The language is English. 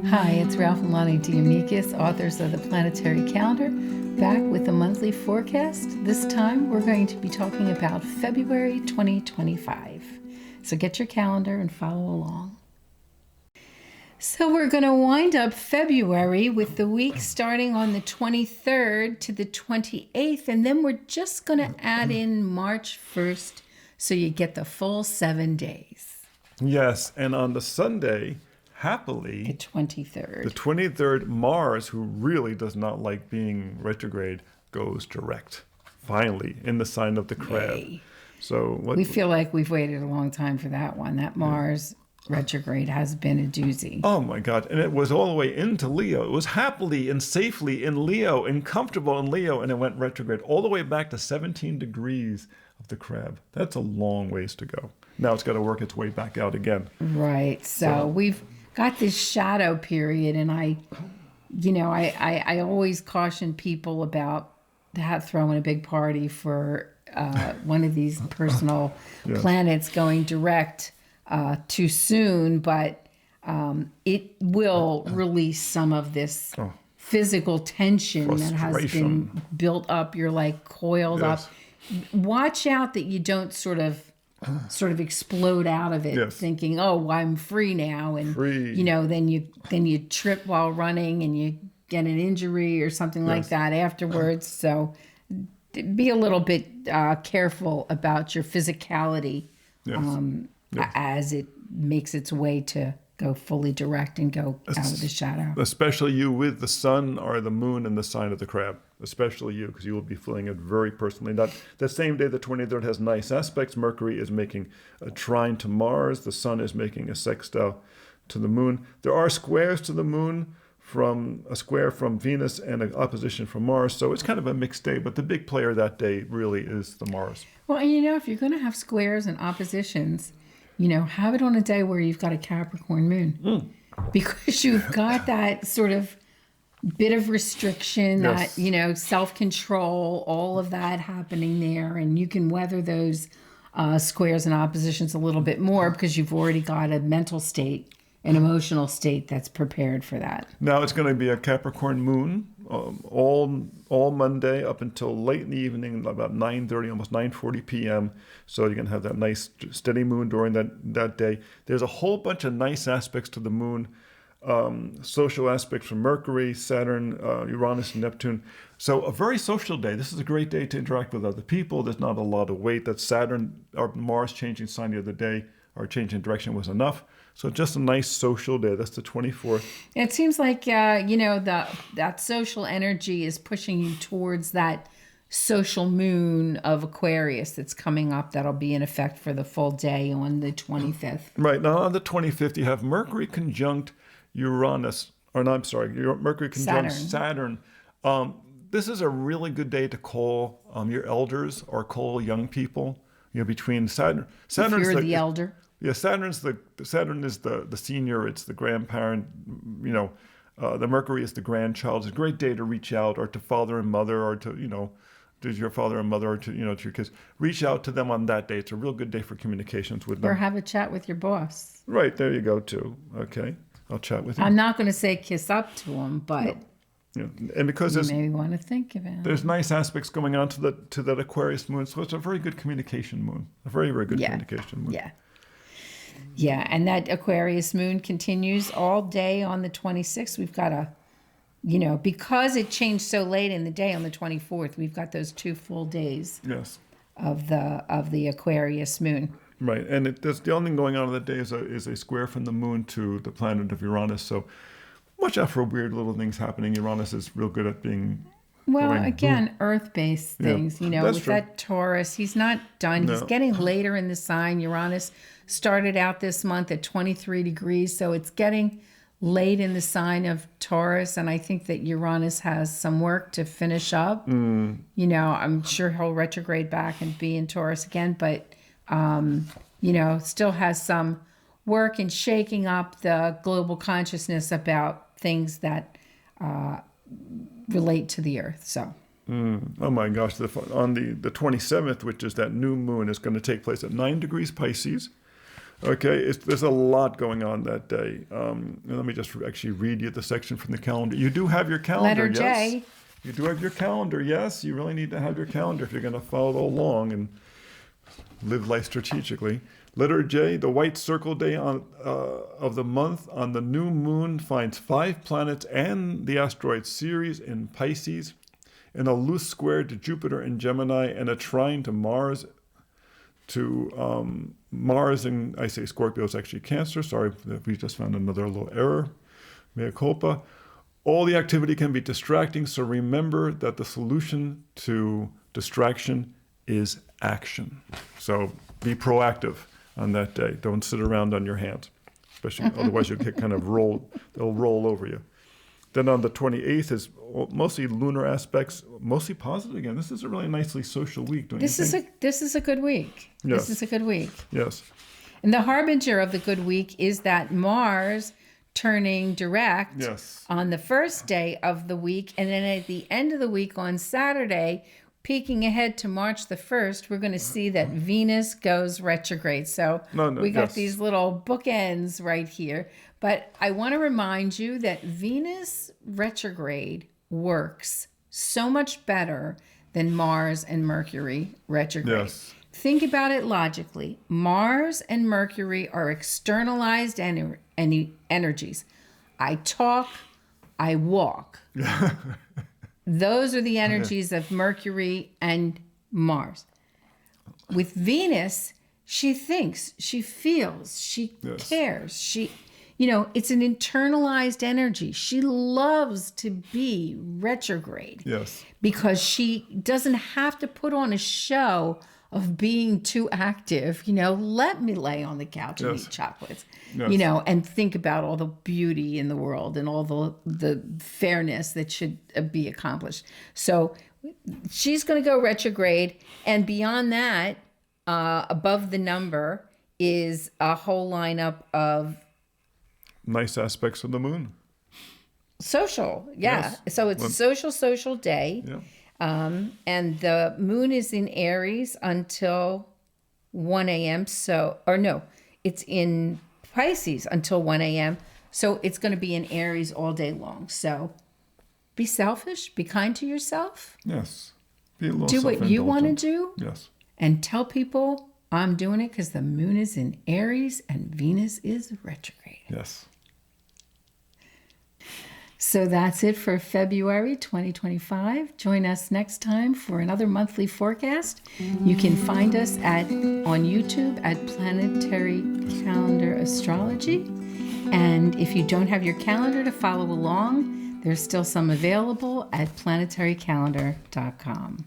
Hi, it's Ralph and Lonnie D'Amicis, authors of the Planetary Calendar, back with a monthly forecast. This time we're going to be talking about February 2025. So get your calendar and follow along. So we're going to wind up February with the week starting on the 23rd to the 28th, and then we're just going to add in March 1st so you get the full 7 days. Yes, and on the Sunday, happily, The 23rd. the 23rd, Mars, who really does not like being retrograde, goes direct, finally, in the sign of the crab. Yay. So We feel like we've waited a long time for that one. That Mars retrograde has been a doozy. Oh my God. And it was all the way into Leo. It was happily and safely in Leo and comfortable in Leo, and it went retrograde all the way back to 17 degrees of the crab. That's a long ways to go. Now it's got to work its way back out again. Right. So we've got this shadow period, and I always caution people about throwing a big party for one of these personal planets going direct too soon, but it will release some of this physical tension that has been built up. You're like coiled up. Watch out that you don't sort of explode out of it, thinking, "Oh, I'm free now," and then you trip while running and you get an injury or something like that afterwards. So be a little bit careful about your physicality. As it makes its way to go fully direct and go out of the shadow. Especially you with the sun or the moon and the sign of the crab. Especially you, because you will be feeling it very personally. That same day, the 23rd, has nice aspects. Mercury is making a trine to Mars. The sun is making a sextile to the moon. There are squares to the moon, from a square from Venus and an opposition from Mars. So it's kind of a mixed day, but the big player that day really is the Mars. Well, and if you're going to have squares and oppositions, have it on a day where you've got a Capricorn moon. Because you've got that sort of bit of restriction, that, self-control, all of that happening there. And you can weather those squares and oppositions a little bit more because you've already got a mental state, an emotional state that's prepared for that. Now it's going to be a Capricorn moon all Monday up until late in the evening, about 9:30, almost 9:40 p.m. So you're going to have that nice steady moon during that day. There's a whole bunch of nice aspects to the moon, social aspects from Mercury, Saturn, Uranus, and Neptune. So a very social day. This is a great day to interact with other people. There's not a lot of weight. That Saturn or Mars changing sign the other day, or changing direction, was enough. So just a nice social day. That's the 24th. It seems like, that social energy is pushing you towards that social moon of Aquarius that's coming up. That'll be in effect for the full day on the 25th. Right. Now on the 25th, you have Mercury conjunct Uranus. Or no, I'm sorry, Mercury conjunct Saturn. This is a really good day to call your elders or call young people. Between Saturn. If you're the elder. Yeah, Saturn is the senior. It's the grandparent. The Mercury is the grandchild. It's a great day to reach out, or to father and mother, or to to your father and mother, or to to your kids. Reach out to them on that day. It's a real good day for communications with them. Or have a chat with your boss. Right, there you go too. Okay, I'll chat with you. I'm not going to say kiss up to him, but and because you may want to think about it. There's nice aspects going on to that Aquarius moon, so it's a very good communication moon. A very, very good communication moon. Yeah, and that Aquarius moon continues all day on the 26th. We've got because it changed so late in the day on the 24th, we've got those 2 full days of the Aquarius moon. Right, and there's the only thing going on that day is a square from the moon to the planet of Uranus. So watch out for weird little things happening. Uranus is real good at being... Well, again, Earth-based things, with true. That Taurus, he's not done. No. He's getting later in the sign. Uranus started out this month at 23 degrees, so it's getting late in the sign of Taurus, and I think that Uranus has some work to finish up. I'm sure he'll retrograde back and be in Taurus again, but, still has some work in shaking up the global consciousness about things that relate to the earth. So oh my gosh, on the 27th, which is that new moon, is going to take place at 9 degrees Pisces, Okay, there's a lot going on that day. Let me just actually read you the section from the calendar. You do have your calendar, Letter yes? J. You do have your calendar, yes. You really need to have your calendar if you're going to follow along and live life strategically. Letter J, the white circle day of the month on the new moon finds 5 planets and the asteroid Ceres in Pisces, and a loose square to Jupiter in Gemini, and a trine to Mars. Mars in, I say Scorpio, is actually Cancer. Sorry, we just found another little error. Mea culpa. All the activity can be distracting, so remember that the solution to distraction is action. So be proactive on that day. Don't sit around on your hands, especially otherwise you'll get they'll roll over you. Then on the 28th is mostly lunar aspects, mostly positive again. This is a really nicely social week, don't you think? This is a good week. Yes. This is a good week. Yes. And the harbinger of the good week is that Mars turning direct on the first day of the week, and then at the end of the week on Saturday, peeking ahead to March the 1st, we're going to see that Venus goes retrograde. So we got these little bookends right here. But I want to remind you that Venus retrograde works so much better than Mars and Mercury retrograde. Yes. Think about it logically. Mars and Mercury are externalized energies. I talk, I walk. Those are the energies of Mercury and Mars. With Venus, she thinks, she feels, she cares. It's an internalized energy. She loves to be retrograde. Yes. Because she doesn't have to put on a show of being too active. Let me lay on the couch and eat chocolates, and think about all the beauty in the world and all the fairness that should be accomplished. So she's going to go retrograde. And beyond that, above the number is a whole lineup of nice aspects of the moon. Social. Yeah. Yes. So it's a social day. Yeah. And the moon is in Aries until 1 a.m. It's in Pisces until 1 a.m. So it's going to be in Aries all day long. So be selfish, be kind to yourself. Yes. Be a little do what you want to do. Yes. And tell people I'm doing it because the moon is in Aries and Venus is retrograde. Yes. So that's it for February 2025. Join us next time for another monthly forecast. You can find us on YouTube at Planetary Calendar Astrology. And if you don't have your calendar to follow along, there's still some available at planetarycalendar.com.